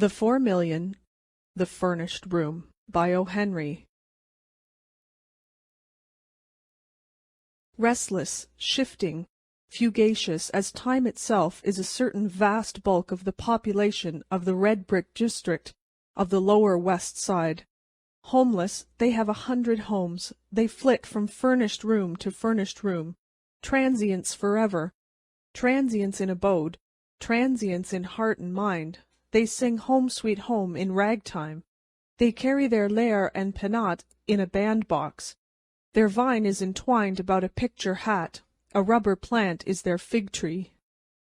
The 4,000,000, The Furnished Room, by O.Henry. Restless, shifting, fugacious as time itself is a certain vast bulk of the population of the red brick district of the lower West Side. Homeless, they have 100 homes. They flit from furnished room to furnished room. Transients forever. Transients in abode. Transients in heart and mind. They sing Home Sweet Home in ragtime. They carry their lyre and penate in a bandbox. Their vine is entwined about a picture hat. A rubber plant is their fig tree.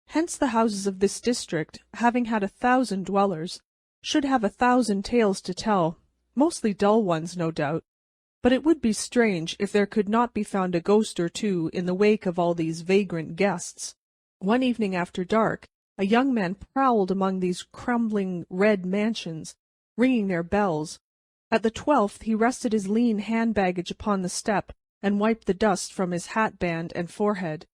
Hence the houses of this district, having had 1,000 dwellers, should have 1,000 tales to tell, mostly dull ones, no doubt. But it would be strange if there could not be found a ghost or two in the wake of all these vagrant guests. One evening after dark, a young man prowled among these crumbling red mansions, ringing their bells. At the 12th he rested his lean hand-baggage upon the step and wiped the dust from his hat-band and forehead.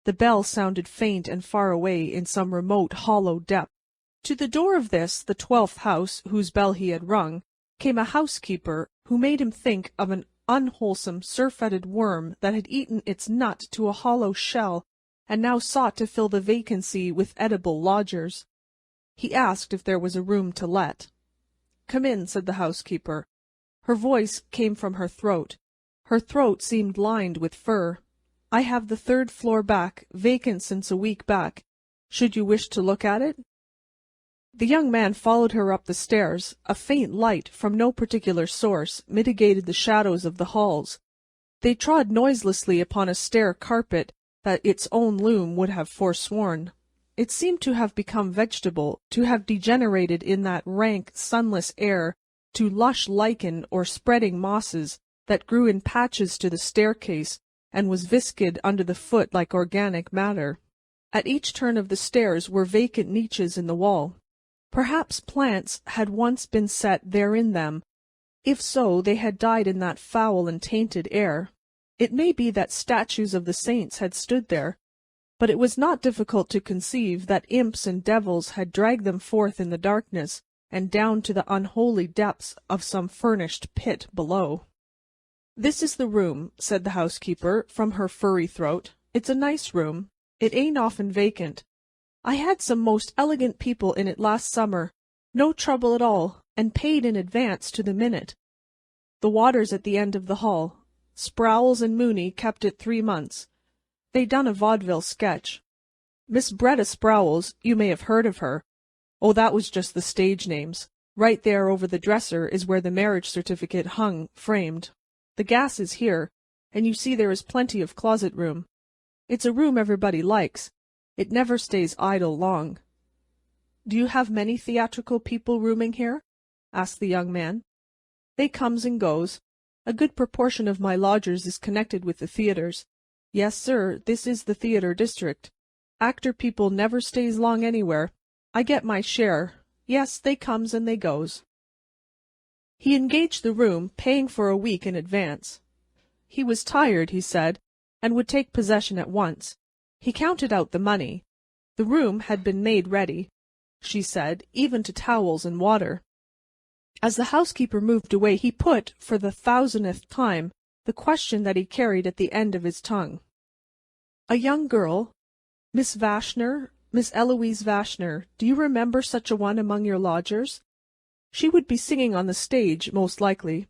The bell sounded faint and far away in some remote hollow depth. To the door of this, the 12th house, whose bell he had rung, came a housekeeper who made him think of an unwholesome surfeited worm that had eaten its nut to a hollow shell and now sought to fill the vacancy with edible lodgers. He asked if there was a room to let. "Come in," said the housekeeper. Her voice came from her throat. Her throat seemed lined with fur. "I have the 3rd floor back, vacant since a week back. Should you wish to look at it?" The young man followed her up the stairs. A faint light, from no particular source, mitigated the shadows of the halls. They trod noiselessly upon a stair carpet that its own loom would have forsworn. It seemed to have become vegetable, to have degenerated in that rank, sunless air to lush lichen or spreading mosses that grew in patches to the staircase and was viscid under the foot like organic matter. At each turn of the stairs were vacant niches in the wall. Perhaps plants had once been set there in them. If so, they had died in that foul and tainted air. It may be that statues of the saints had stood there, but it was not difficult to conceive that imps and devils had dragged them forth in the darkness and down to the unholy depths of some furnished pit below. "This is the room," said the housekeeper, from her furry throat. "It's a nice room. It ain't often vacant. I had some most elegant people in it last summer, no trouble at all, and paid in advance to the minute. The water's at the end of the hall. Sprowls and Mooney kept it 3 months. They done a vaudeville sketch. Miss Bretta Sprowls, you may have heard of her. Oh, that was just the stage names. Right there over the dresser is where the marriage certificate hung, framed. The gas is here, and you see there is plenty of closet room. It's a room everybody likes. It never stays idle long." "Do you have many theatrical people rooming here?" asked the young man. "They comes and goes. A good proportion of my lodgers is connected with the theatres. Yes, sir, this is the theatre district. Actor people never stays long anywhere. I get my share. Yes, they comes and they goes." He engaged the room, paying for a week in advance. He was tired, he said, and would take possession at once. He counted out the money. The room had been made ready, she said, even to towels and water. As the housekeeper moved away, he put, for the 1,000th time, the question that he carried at the end of his tongue. "A young girl, Miss Vashner, Miss Eloise Vashner, do you remember such a one among your lodgers? She would be singing on the stage, most likely.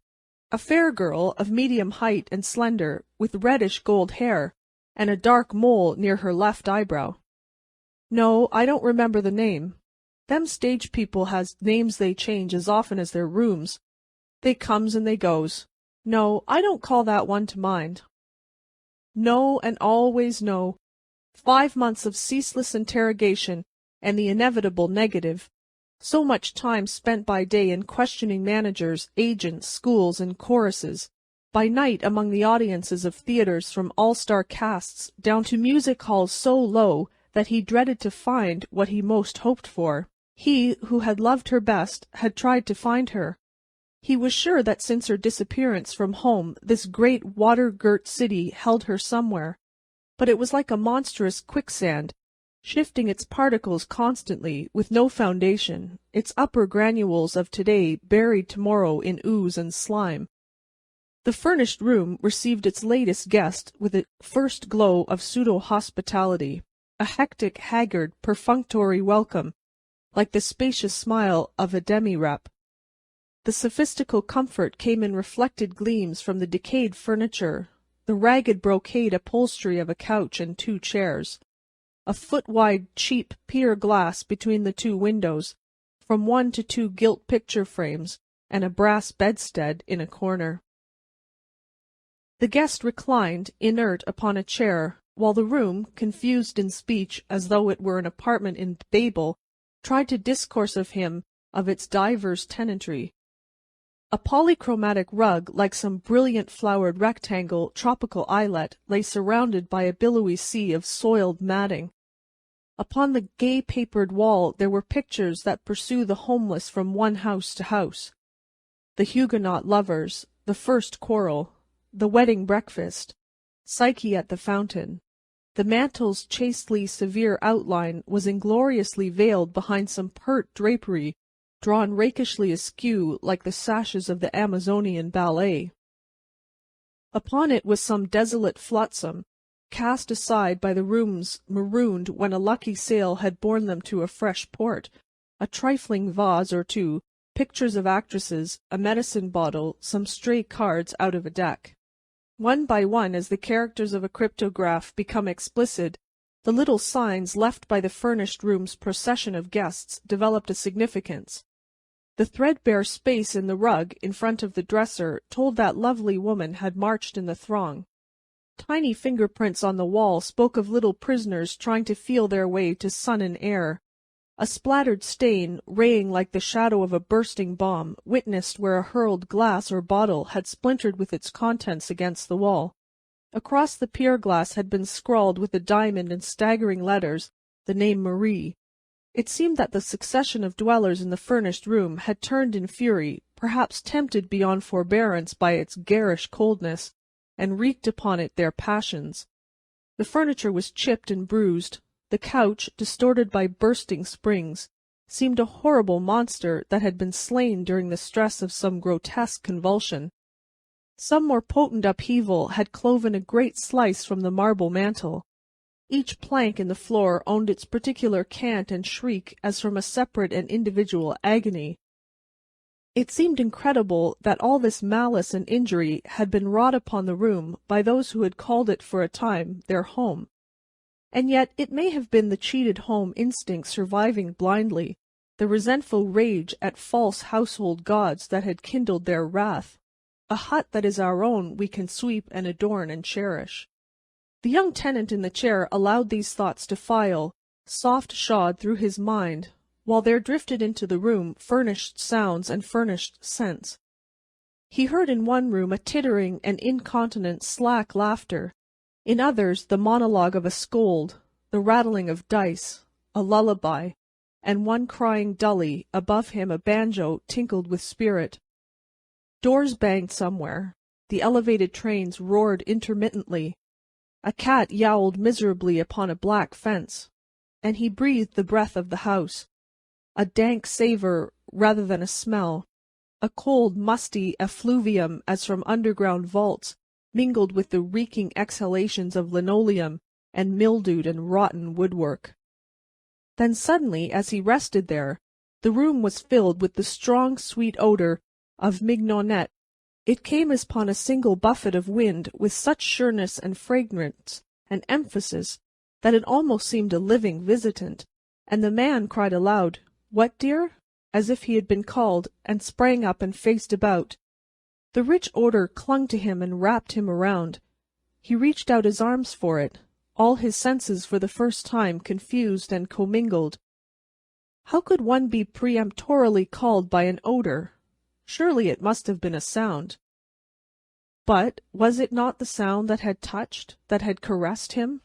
A fair girl, of medium height and slender, with reddish gold hair, and a dark mole near her left eyebrow." "No, I don't remember the name. Them stage people has names they change as often as their rooms. They comes and they goes. No, I don't call that one to mind." No, and always no. 5 months of ceaseless interrogation, and the inevitable negative. So much time spent by day in questioning managers, agents, schools, and choruses. By night among the audiences of theatres from all-star casts down to music halls so low that he dreaded to find what he most hoped for. He, who had loved her best, had tried to find her. He was sure that since her disappearance from home this great water-girt city held her somewhere. But it was like a monstrous quicksand. shifting its particles constantly, with no foundation, its upper granules of today buried tomorrow in ooze and slime. The furnished room received its latest guest with a first glow of pseudo-hospitality, a hectic, haggard, perfunctory welcome, like the spacious smile of a demi-rep. The sophistical comfort came in reflected gleams from the decayed furniture, the ragged brocade upholstery of a couch and 2 chairs, a foot-wide cheap pier glass between the 2 windows, from 1 to 2 gilt picture frames, and a brass bedstead in a corner. The guest reclined, inert, upon a chair, while the room, confused in speech as though it were an apartment in Babel, tried to discourse of him of its divers tenantry. A polychromatic rug, like some brilliant flowered rectangle tropical islet, lay surrounded by a billowy sea of soiled matting. Upon the gay papered wall there were pictures that pursue the homeless from one house to house. The Huguenot lovers, the first quarrel, the wedding breakfast, Psyche at the fountain. The mantel's chastely severe outline was ingloriously veiled behind some pert drapery drawn rakishly askew like the sashes of the Amazonian ballet. Upon it was some desolate flotsam, cast aside by the rooms marooned when a lucky sail had borne them to a fresh port, a trifling vase or 2, pictures of actresses, a medicine bottle, some stray cards out of a deck. One by one, as the characters of a cryptograph become explicit, the little signs left by the furnished room's procession of guests developed a significance. The threadbare space in the rug in front of the dresser told that lovely woman had marched in the throng. Tiny fingerprints on the wall spoke of little prisoners trying to feel their way to sun and air. A splattered stain, raying like the shadow of a bursting bomb, witnessed where a hurled glass or bottle had splintered with its contents against the wall. Across the pier glass had been scrawled with a diamond and staggering letters the name Marie. It seemed that the succession of dwellers in the furnished room had turned in fury, perhaps tempted beyond forbearance by its garish coldness, and wreaked upon it their passions. The furniture was chipped and bruised. The couch, distorted by bursting springs, seemed a horrible monster that had been slain during the stress of some grotesque convulsion. Some more potent upheaval had cloven a great slice from the marble mantel. Each plank in the floor owned its particular cant and shriek as from a separate and individual agony. It seemed incredible that all this malice and injury had been wrought upon the room by those who had called it for a time their home. And yet it may have been the cheated home instinct surviving blindly, the resentful rage at false household gods that had kindled their wrath. A hut that is our own we can sweep and adorn and cherish. The young tenant in the chair allowed these thoughts to file, soft-shod through his mind, while there drifted into the room furnished sounds and furnished scents. He heard in one room a tittering and incontinent slack laughter, in others the monologue of a scold, the rattling of dice, a lullaby, and one crying dully, above him a banjo tinkled with spirit. Doors banged somewhere, the elevated trains roared intermittently, a cat yowled miserably upon a black fence, and he breathed the breath of the house, a dank savour rather than a smell, a cold, musty effluvium as from underground vaults, mingled with the reeking exhalations of linoleum and mildewed and rotten woodwork. Then suddenly, as he rested there, the room was filled with the strong, sweet odour of mignonette. It came as upon a single buffet of wind with such sureness and fragrance and emphasis that it almost seemed a living visitant, and the man cried aloud, "What, dear?" as if he had been called, and sprang up and faced about. The rich odour clung to him and wrapped him around. He reached out his arms for it, all his senses for the first time confused and commingled. How could one be peremptorily called by an odour? Surely it must have been a sound. But was it not the sound that had touched, that had caressed him?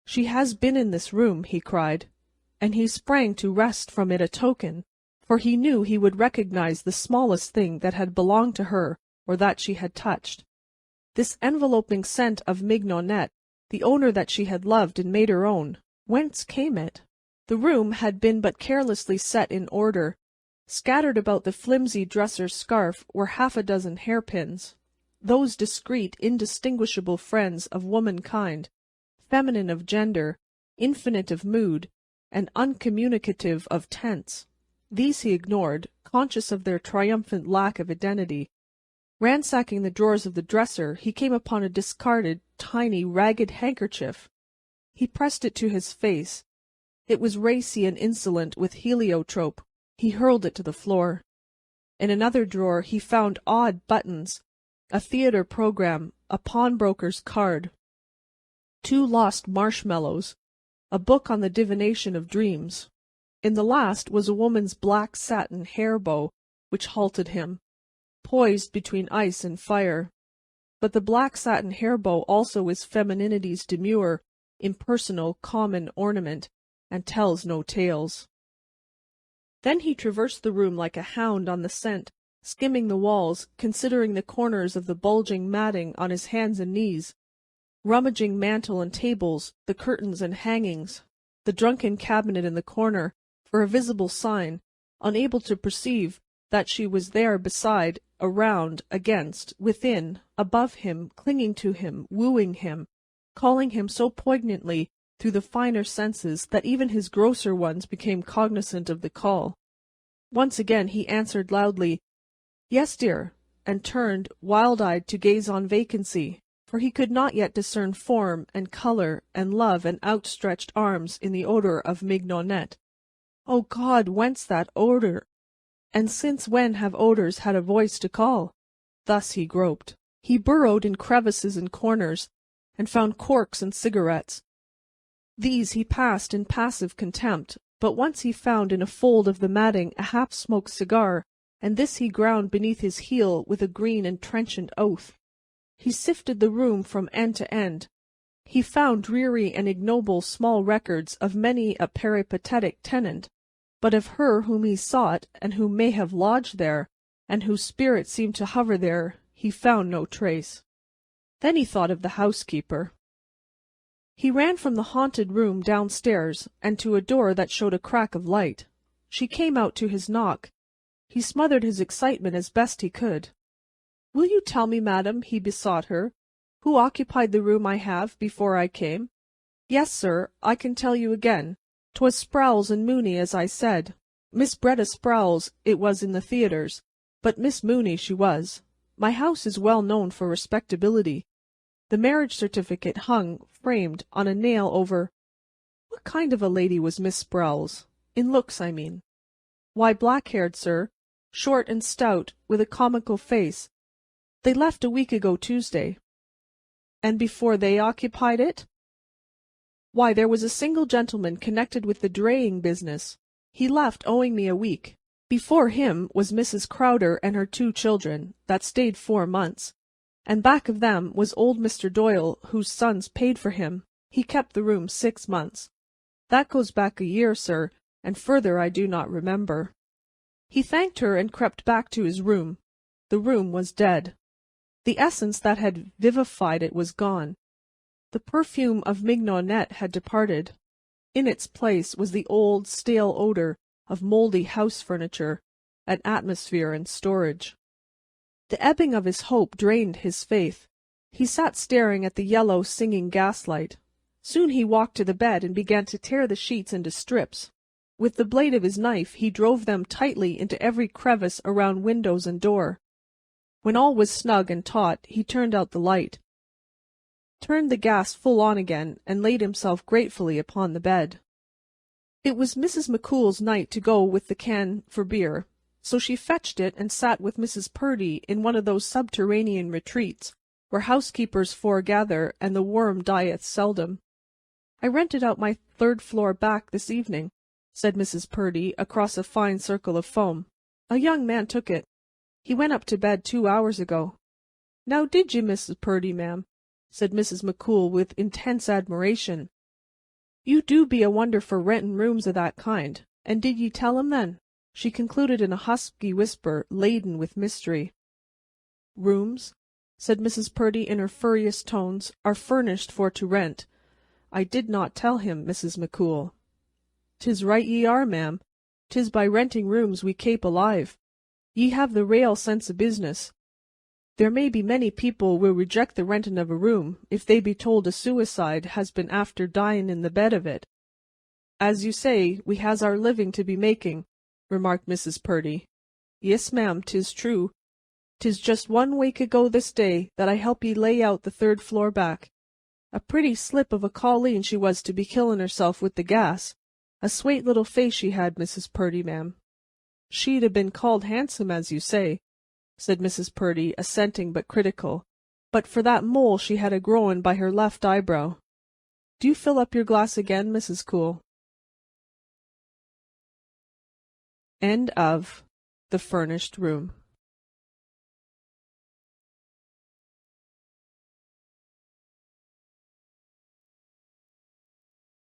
"She has been in this room," he cried, and he sprang to wrest from it a token, for he knew he would recognize the smallest thing that had belonged to her or that she had touched. This enveloping scent of mignonette, the owner that she had loved and made her own, Whence came it? The room had been but carelessly set in order. Scattered about the flimsy dresser's scarf were half a dozen hairpins. Those discreet, indistinguishable friends of womankind, feminine of gender, infinite of mood, and uncommunicative of tense. These he ignored, conscious of their triumphant lack of identity. Ransacking the drawers of the dresser, he came upon a discarded, tiny, ragged handkerchief. He pressed it to his face. It was racy and insolent with heliotrope. He hurled it to the floor. In another drawer he found odd buttons, a theatre program, a pawnbroker's card, 2 lost marshmallows, a book on the divination of dreams. In the last was a woman's black satin hair bow, which halted him, poised between ice and fire. But the black satin hair bow also is femininity's demure, impersonal, common ornament, and tells no tales. Then he traversed the room like a hound on the scent, skimming the walls, considering the corners of the bulging matting on his hands and knees, rummaging mantel and tables, the curtains and hangings, the drunken cabinet in the corner, for a visible sign, unable to perceive that she was there beside, around, against, within, above him, clinging to him, wooing him, calling him so poignantly through the finer senses that even his grosser ones became cognizant of the call. Once again he answered loudly, "Yes, dear," and turned, wild-eyed, to gaze on vacancy, for he could not yet discern form and color and love and outstretched arms in the odor of mignonette. O God, whence that odor? And since when have odors had a voice to call? Thus he groped. He burrowed in crevices and corners, and found corks and cigarettes. These he passed in passive contempt, but once he found in a fold of the matting a half-smoked cigar, and this he ground beneath his heel with a green and trenchant oath. He sifted the room from end to end. He found dreary and ignoble small records of many a peripatetic tenant, but of her whom he sought, and who may have lodged there, and whose spirit seemed to hover there, he found no trace. Then he thought of the housekeeper. He ran from the haunted room downstairs, and to a door that showed a crack of light. She came out to his knock. He smothered his excitement as best he could. "Will you tell me, madam," he besought her, "who occupied the room I have before I came?" "Yes, sir, I can tell you again. 'Twas Sprowls and Mooney, as I said. Miss Bretta Sprowls it was in the theatres, but Miss Mooney she was. My house is well known for respectability. The marriage certificate hung, framed, on a nail over—" "What kind of a lady was Miss Sprowls? In looks, I mean." "Why, black-haired, sir, short and stout, with a comical face. They left a week ago Tuesday." "And before they occupied it?" "Why, there was a single gentleman connected with the draying business. He left owing me a week. Before him was Mrs. Crowder and her 2 children, that stayed 4 months. And back of them was old Mr. Doyle, whose sons paid for him. He kept the room 6 months. That goes back a year, sir, and further I do not remember." He thanked her and crept back to his room. The room was dead. The essence that had vivified it was gone. The perfume of mignonette had departed. In its place was the old, stale odor of mouldy house furniture, an atmosphere and storage. The ebbing of his hope drained his faith. He sat staring at the yellow, singing gaslight. Soon he walked to the bed and began to tear the sheets into strips. With the blade of his knife he drove them tightly into every crevice around windows and door. When all was snug and taut, he turned out the light, turned the gas full on again, and laid himself gratefully upon the bed. It was Mrs. McCool's night to go with the can for beer, so she fetched it and sat with Mrs. Purdy in one of those subterranean retreats where housekeepers foregather and the worm dieth seldom. "I rented out my 3rd floor back this evening," said Mrs. Purdy across a fine circle of foam. "A young man took it. He went up to bed 2 hours ago." "Now did ye, Mrs. Purdy, ma'am?" said Mrs. McCool with intense admiration. "You do be a wonder for rentin' rooms o' that kind. And did ye tell him then?" she concluded in a husky whisper laden with mystery. "Rooms," said Mrs. Purdy in her furriest tones, "are furnished for to rent. I did not tell him, Mrs. McCool." "'Tis right ye are, ma'am. 'Tis by renting rooms we kape alive. Ye have the rale sense o' business. There may be many people will reject the rentin' of a room, if they be told a suicide has been after dyin' in the bed of it." "As you say, we has our living to be making," remarked Mrs. Purdy. "Yis, ma'am, 'tis true. 'Tis just 1 week ago this day that I helped ye lay out the 3rd floor back. A pretty slip of a colleen she was to be killin' herself with the gas. A swate little face she had, Mrs. Purdy, ma'am." "She'd a been called handsome, as you say," said Mrs. Purdy, assenting but critical, "but for that mole she had a growin' by her left eyebrow. Do you fill up your glass again, Mrs. Cool?" End of The Furnished Room.